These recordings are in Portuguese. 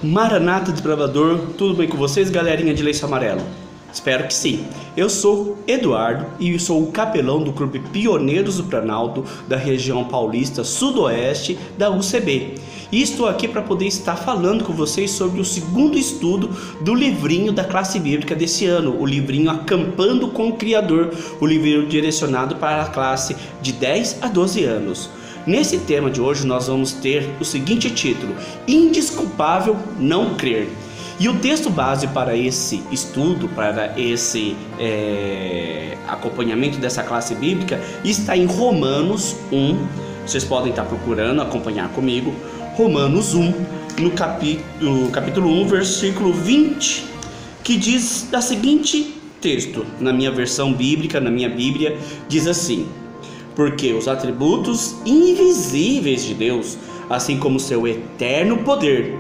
Maranata Desbravador, tudo bem com vocês, galerinha de lenço amarelo? Espero que sim. Eu sou Eduardo e sou o capelão do Clube Pioneiros do Planalto da região paulista sudoeste da UCB. E estou aqui para poder estar falando com vocês sobre o segundo estudo do livrinho da classe bíblica desse ano, o livrinho Acampando com o Criador, o livrinho direcionado para a classe de 10 a 12 anos. Nesse tema de hoje nós vamos ter o seguinte título: Indesculpável não crer. E o texto base para esse estudo, para esse acompanhamento dessa classe bíblica, está em Romanos 1. Vocês podem estar procurando, acompanhar comigo. Romanos 1, no capítulo 1, versículo 20, que diz da seguinte texto, na minha versão bíblica, na minha Bíblia, diz assim: porque os atributos invisíveis de Deus, assim como seu eterno poder,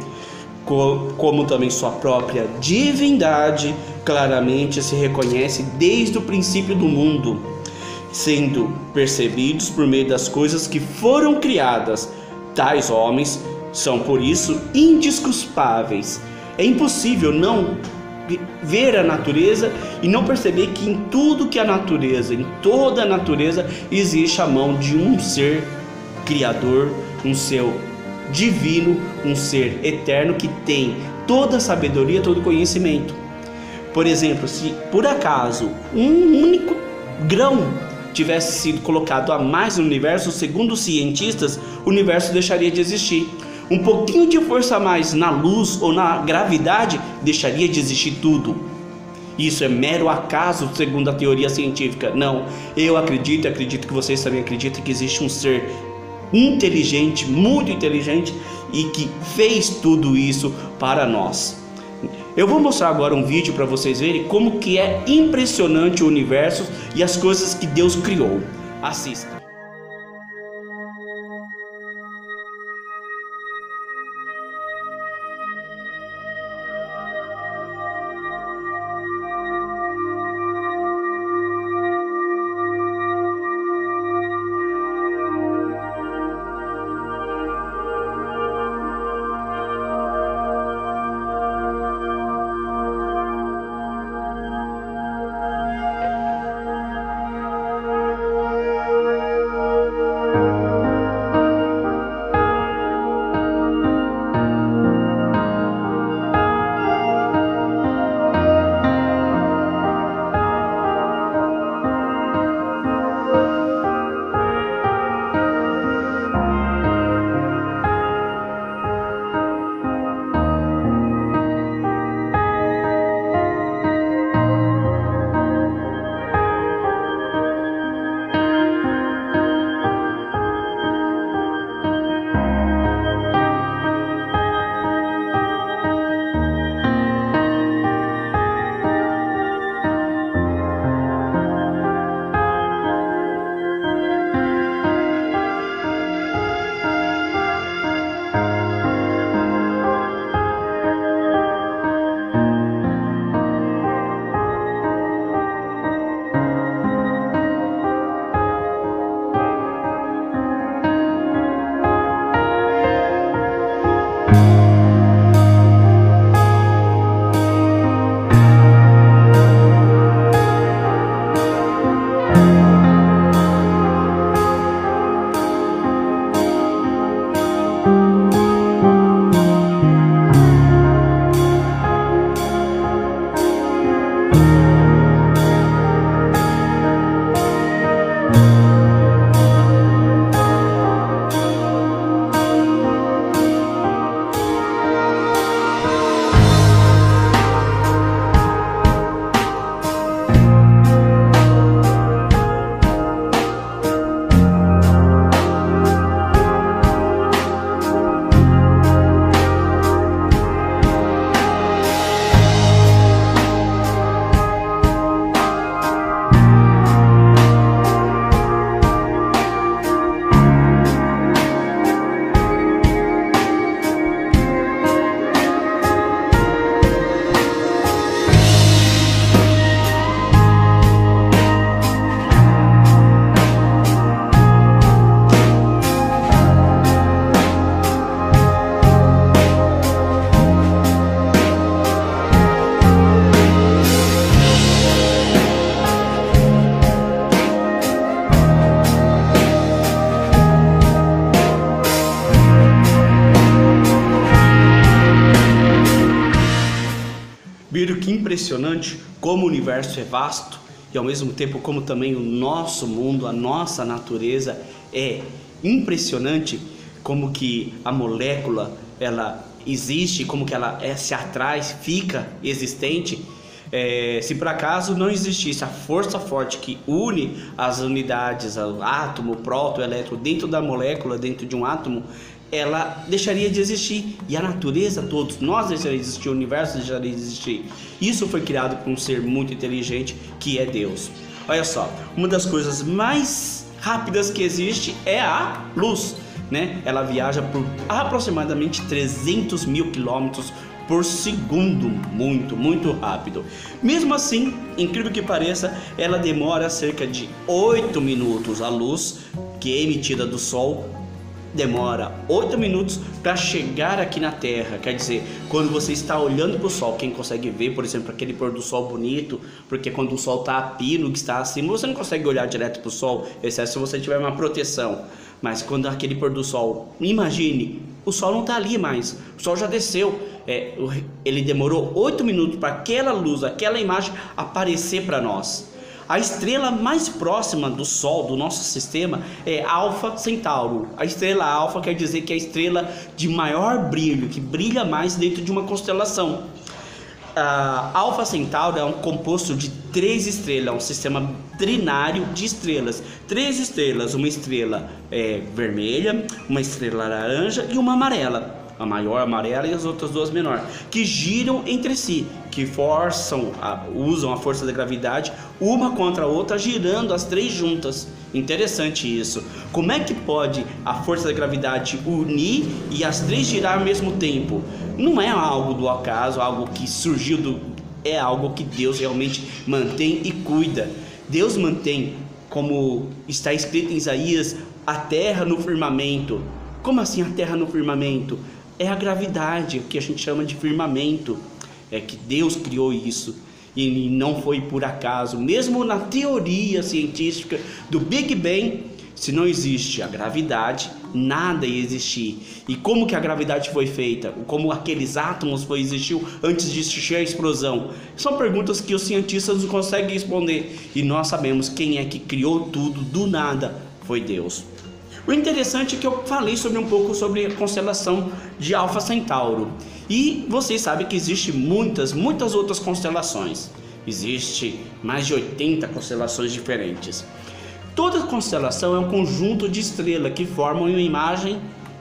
como também sua própria divindade, claramente se reconhece desde o princípio do mundo, sendo percebidos por meio das coisas que foram criadas. Tais homens são, por isso, indesculpáveis. É impossível não ver a natureza e não perceber que em tudo que a natureza, em toda a natureza, existe a mão de um ser criador, um ser divino, um ser eterno que tem toda a sabedoria, todo o conhecimento. Por exemplo, se por acaso um único grão tivesse sido colocado a mais no universo, segundo os cientistas, o universo deixaria de existir. Um pouquinho de força a mais na luz ou na gravidade deixaria de existir tudo. Isso é mero acaso, segundo a teoria científica? Não, eu acredito que vocês também acreditam que existe um ser inteligente, muito inteligente, e que fez tudo isso para nós. Eu vou mostrar agora um vídeo para vocês verem como que é impressionante o universo e as coisas que Deus criou. Assista. Viram que impressionante como o universo é vasto e ao mesmo tempo como também o nosso mundo, a nossa natureza é impressionante, como que a molécula ela existe, como que ela se atrai, fica existente. Se por acaso não existisse a força forte que une as unidades, o átomo, o próton, o elétron dentro da molécula, dentro de um átomo, ela deixaria de existir, e a natureza, todos nós deixaríamos de existir, o universo deixaria de existir. Isso foi criado por um ser muito inteligente que é Deus. Olha só, uma das coisas mais rápidas que existe é a luz, né? Ela viaja por aproximadamente 300 mil quilômetros por segundo, muito rápido. Mesmo assim, incrível que pareça, ela demora cerca de 8 minutos. A luz que é emitida do Sol demora 8 minutos para chegar aqui na Terra. Quer dizer, quando você está olhando para o Sol, quem consegue ver, por exemplo, aquele pôr do Sol bonito, porque quando o Sol está a pino, que está acima, você não consegue olhar direto para o Sol, exceto se você tiver uma proteção. Mas quando aquele pôr do Sol, imagine, o Sol não está ali mais, o Sol já desceu. Ele demorou 8 minutos para aquela luz, aquela imagem aparecer para nós. A estrela mais próxima do Sol, do nosso sistema, é Alfa Centauro. A estrela Alfa quer dizer que é a estrela de maior brilho, que brilha mais dentro de uma constelação. Alfa Centauro é um composto de 3 estrelas, um sistema trinário de estrelas. 3 estrelas, uma estrela vermelha, uma estrela laranja e uma amarela. A maior amarela e as outras 2 menores, que giram entre si, que usam a força da gravidade uma contra a outra, girando as 3 juntas. Interessante isso. Como é que pode a força da gravidade unir e as 3 girar ao mesmo tempo? Não é algo do acaso, algo que surgiu é algo que Deus realmente mantém e cuida. Deus mantém, como está escrito em Isaías, a terra no firmamento. Como assim a terra no firmamento? É a gravidade, o que a gente chama de firmamento. É que Deus criou isso e não foi por acaso. Mesmo na teoria científica do Big Bang, se não existe a gravidade, nada ia existir. E como que a gravidade foi feita? Como aqueles átomos existiu antes de existir a explosão? São perguntas que os cientistas não conseguem responder. E nós sabemos quem é que criou tudo do nada. Foi Deus. O interessante é que eu falei um pouco sobre a constelação de Alfa Centauro. E vocês sabem que existe muitas outras constelações. Existe mais de 80 constelações diferentes. Toda constelação é um conjunto de estrelas que formam uma imagem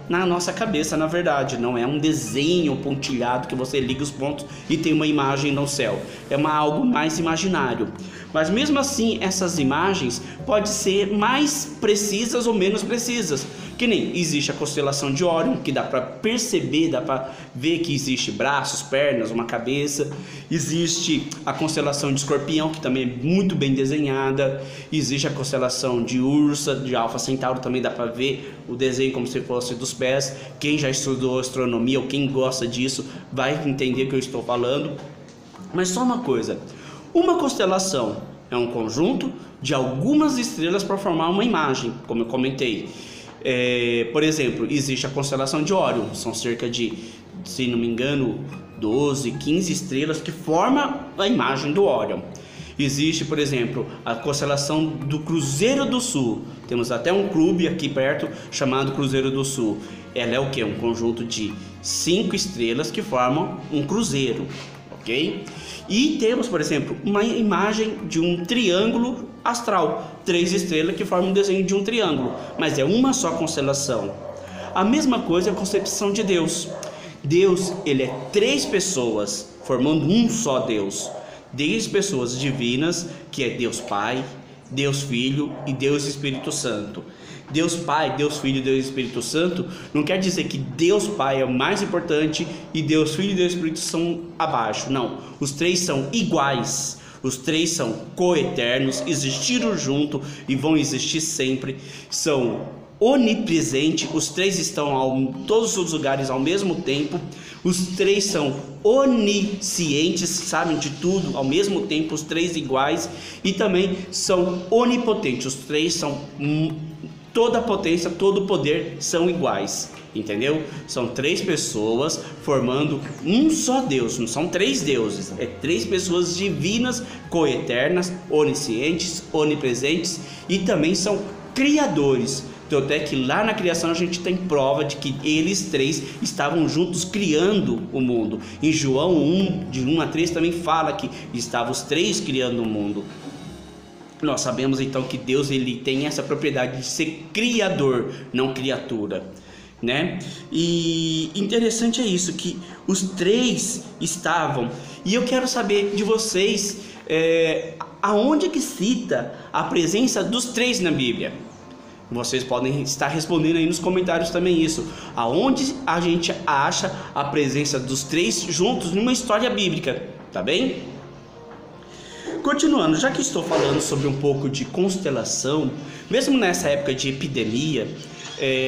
na nossa cabeça, na verdade. Não é um desenho pontilhado que você liga os pontos e tem uma imagem no céu. É algo mais imaginário. Mas mesmo assim, essas imagens podem ser mais precisas ou menos precisas. Que nem existe a constelação de Órion, que dá para perceber, dá para ver que existe braços, pernas, uma cabeça. Existe a constelação de Escorpião, que também é muito bem desenhada. Existe a constelação de Ursa, de Alfa Centauro, também dá para ver o desenho como se fosse dos pés. Quem já estudou astronomia ou quem gosta disso vai entender o que eu estou falando. Mas só uma coisa, uma constelação é um conjunto de algumas estrelas para formar uma imagem, como eu comentei. Por exemplo, existe a constelação de Órion, são cerca de, se não me engano, 12, 15 estrelas que formam a imagem do Órion. Existe, por exemplo, a constelação do Cruzeiro do Sul. Temos até um clube aqui perto chamado Cruzeiro do Sul. Ela é o que? Um conjunto de 5 estrelas que formam um cruzeiro, ok? E temos, por exemplo, uma imagem de um triângulo astral, 3 estrelas que formam um desenho de um triângulo, mas é uma só constelação. A mesma coisa é a concepção de Deus. Deus, ele é 3 pessoas formando um só Deus. 10 pessoas divinas, que é Deus Pai, Deus Filho e Deus Espírito Santo. Deus Pai, Deus Filho e Deus Espírito Santo não quer dizer que Deus Pai é o mais importante e Deus Filho e Deus Espírito são abaixo. Não, os 3 são iguais. Os 3 são coeternos, existiram junto e vão existir sempre. São onipresentes, os 3 estão em todos os lugares ao mesmo tempo. Os 3 são oniscientes, sabem de tudo ao mesmo tempo, os 3 iguais. E também são onipotentes, os 3 são toda a potência, todo o poder são iguais, entendeu? São três pessoas formando um só Deus, não são três deuses, é três pessoas divinas, coeternas, oniscientes, onipresentes e também são criadores. Tanto é que lá na criação a gente tem prova de que eles três estavam juntos criando o mundo. Em João 1, de 1 a 3 também fala que estavam os três criando o mundo. Nós sabemos então que Deus ele tem essa propriedade de ser criador, não criatura, né? E interessante é isso, que os três estavam. E eu quero saber de vocês, aonde que cita a presença dos três na Bíblia? Vocês podem estar respondendo aí nos comentários também isso. Aonde a gente acha a presença dos três juntos numa história bíblica, tá bem? Continuando, já que estou falando sobre um pouco de constelação, mesmo nessa época de epidemia,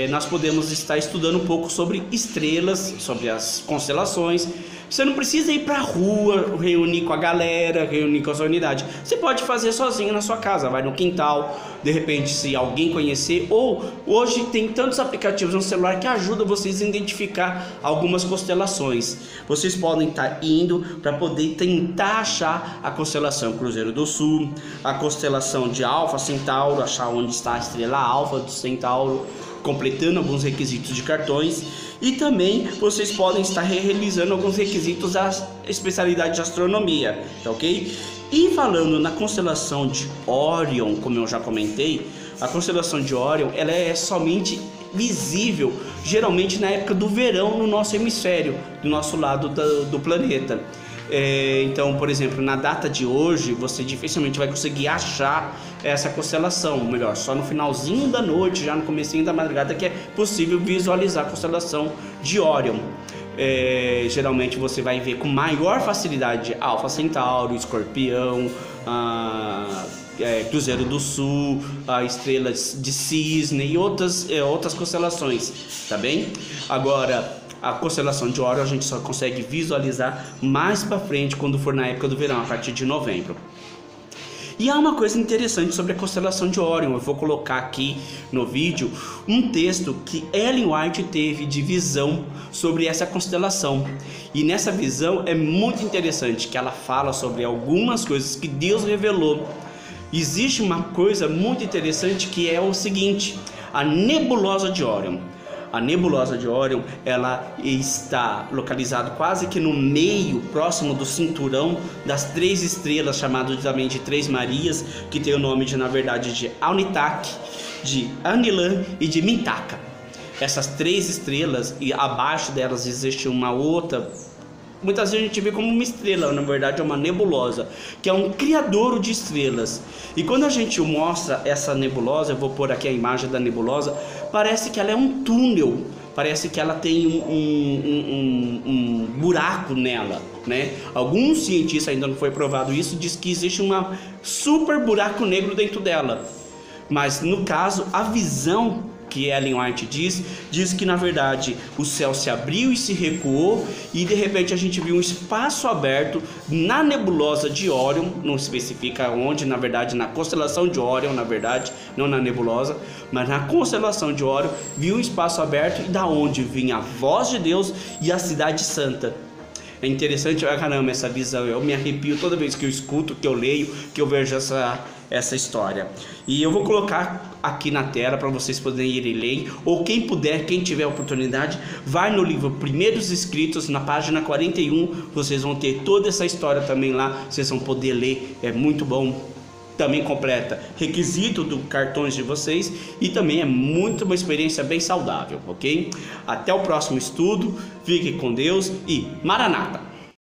nós podemos estar estudando um pouco sobre estrelas, sobre as constelações. Você não precisa ir para a rua, reunir com a galera, reunir com a sua unidade. Você pode fazer sozinho na sua casa, vai no quintal, de repente se alguém conhecer. Ou hoje tem tantos aplicativos no celular que ajudam vocês a identificar algumas constelações. Vocês podem estar indo para poder tentar achar a constelação Cruzeiro do Sul, a constelação de Alfa Centauro, achar onde está a estrela Alfa do Centauro, completando alguns requisitos de cartões. E também vocês podem estar realizando alguns requisitos da especialidade de astronomia, tá ok? E falando na constelação de Órion, como eu já comentei, a constelação de Órion ela é somente visível geralmente na época do verão no nosso hemisfério, do nosso lado do planeta. Então, por exemplo, na data de hoje você dificilmente vai conseguir achar essa constelação, ou melhor, só no finalzinho da noite, já no comecinho da madrugada que é possível visualizar a constelação de Órion. Geralmente você vai ver com maior facilidade Alfa Centauro, Escorpião, Cruzeiro do Sul, a estrela de Cisne e outras constelações, tá bem? Agora, a constelação de Órion a gente só consegue visualizar mais para frente, quando for na época do verão, a partir de novembro. E há uma coisa interessante sobre a constelação de Órion. Eu vou colocar aqui no vídeo um texto que Ellen White teve de visão sobre essa constelação. E nessa visão é muito interessante que ela fala sobre algumas coisas que Deus revelou. Existe uma coisa muito interessante que é o seguinte: a nebulosa de Órion. A nebulosa de Órion, ela está localizada quase que no meio, próximo do cinturão das três estrelas, chamado também de Três Marias, que tem o nome de, na verdade, de Alnitak, de Anilan e de Mintaka. Essas três estrelas, e abaixo delas existe uma outra, muitas vezes a gente vê como uma estrela, na verdade é uma nebulosa, que é um criadouro de estrelas. E quando a gente mostra essa nebulosa, eu vou pôr aqui a imagem da nebulosa, parece que ela é um túnel, parece que ela tem um buraco nela, né? Alguns cientistas, ainda não foi provado isso, diz que existe um super buraco negro dentro dela. Mas no caso, a visão que Ellen White diz que na verdade o céu se abriu e se recuou, e de repente a gente viu um espaço aberto na nebulosa de Órion, não especifica onde, na verdade na constelação de Órion, na verdade, não na nebulosa, mas na constelação de Órion, viu um espaço aberto e da onde vinha a voz de Deus e a cidade santa. É interessante, caramba, essa visão, eu me arrepio toda vez que eu escuto, que eu leio, que eu vejo essa história. E eu vou colocar aqui na tela para vocês poderem ir e ler, ou quem puder, quem tiver oportunidade, vai no livro Primeiros Escritos, na página 41, vocês vão ter toda essa história também lá, vocês vão poder ler, é muito bom. Também completa requisito do cartões de vocês e também é muito uma experiência bem saudável, ok? Até o próximo estudo, fique com Deus e Maranata!